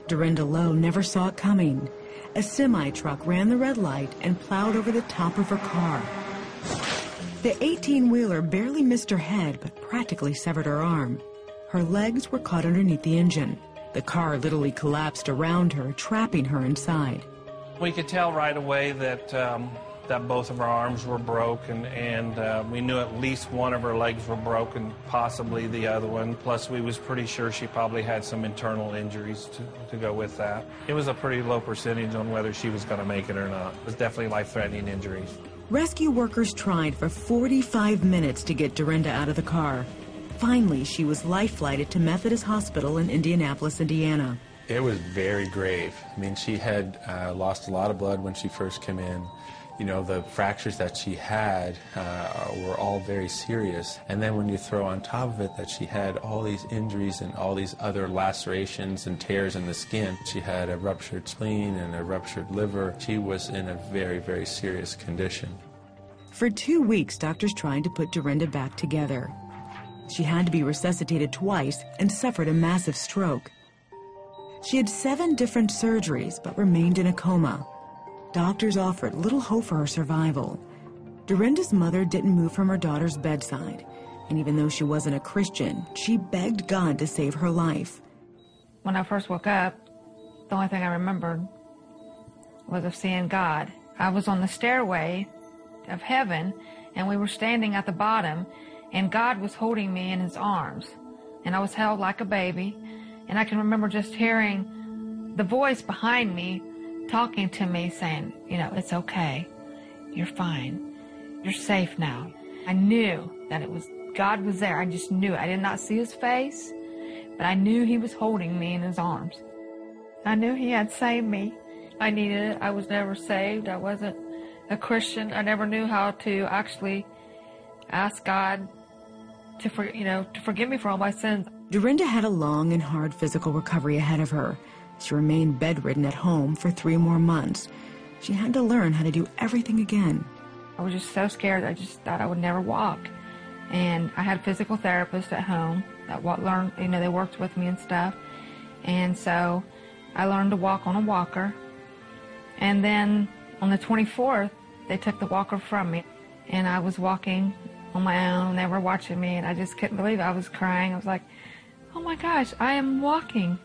Deerinda Lowe never saw it coming. A semi-truck ran the red light and plowed over the top of her car. The 18-wheeler barely missed her head, but practically severed her arm. Her legs were caught underneath the engine. The car literally collapsed around her, trapping her inside. We could tell right away that both of her arms were broken, and we knew at least one of her legs were broken, possibly the other one. Plus, we was pretty sure she probably had some internal injuries to go with that. It was a pretty low percentage on whether she was going to make it or not. It was definitely life-threatening injuries. Rescue workers tried for 45 minutes to get Deerinda out of the car. Finally, she was life-flighted to Methodist Hospital in Indianapolis, Indiana. It was very grave. I mean, she had lost a lot of blood when she first came in. You know, the fractures that she had were all very serious. And then when you throw on top of it that she had all these injuries and all these other lacerations and tears in the skin, she had a ruptured spleen and a ruptured liver. She was in a very, very serious condition. For 2 weeks, doctors tried to put Deerinda back together. She had to be resuscitated twice and suffered a massive stroke. She had 7 different surgeries but remained in a coma. Doctors offered little hope for her survival. Derinda's mother didn't move from her daughter's bedside, and even though she wasn't a Christian, she begged God to save her life. When I first woke up, the only thing I remembered was of seeing God. I was on the stairway of heaven, and we were standing at the bottom, and God was holding me in his arms, and I was held like a baby, and I can remember just hearing the voice behind me talking to me saying, you know, it's okay, you're fine, you're safe now. I knew that it was, God was there. I just knew it. I did not see his face, but I knew he was holding me in his arms. I knew he had saved me. I needed it. I was never saved. I wasn't a Christian. I never knew how to actually ask God to forgive me for all my sins. Deerinda had a long and hard physical recovery ahead of her. She remained bedridden at home for 3 more months. She had to learn how to do everything again. I was just so scared. I just thought I would never walk. And I had physical therapists at home that learned, they worked with me and stuff. And so I learned to walk on a walker. And then on the 24th, they took the walker from me. And I was walking on my own. They were watching me, and I just couldn't believe it. I was crying. I was like, oh my gosh, I am walking.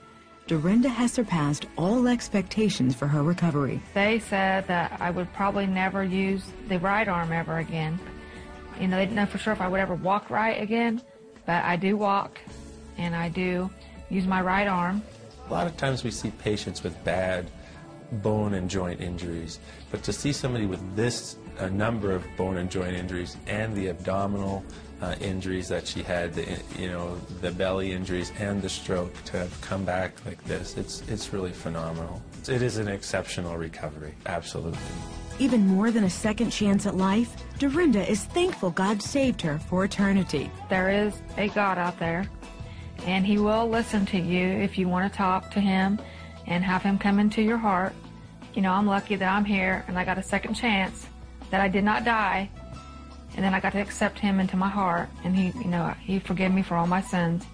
Derinda has surpassed all expectations for her recovery. They said that I would probably never use the right arm ever again. They didn't know for sure if I would ever walk right again, but I do walk, and I do use my right arm. A lot of times we see patients with bad bone and joint injuries, but to see somebody with this number of bone and joint injuries and the abdominal injuries that she had, the belly injuries and the stroke, to have come back like this, it's really phenomenal. It is an exceptional recovery, absolutely. Even more than a second chance at life, Deerinda is thankful God saved her for eternity. There is a God out there, and he will listen to you if you want to talk to him and have him come into your heart. I'm lucky that I'm here and I got a second chance, that I did not die, and then I got to accept him into my heart, and he forgave me for all my sins.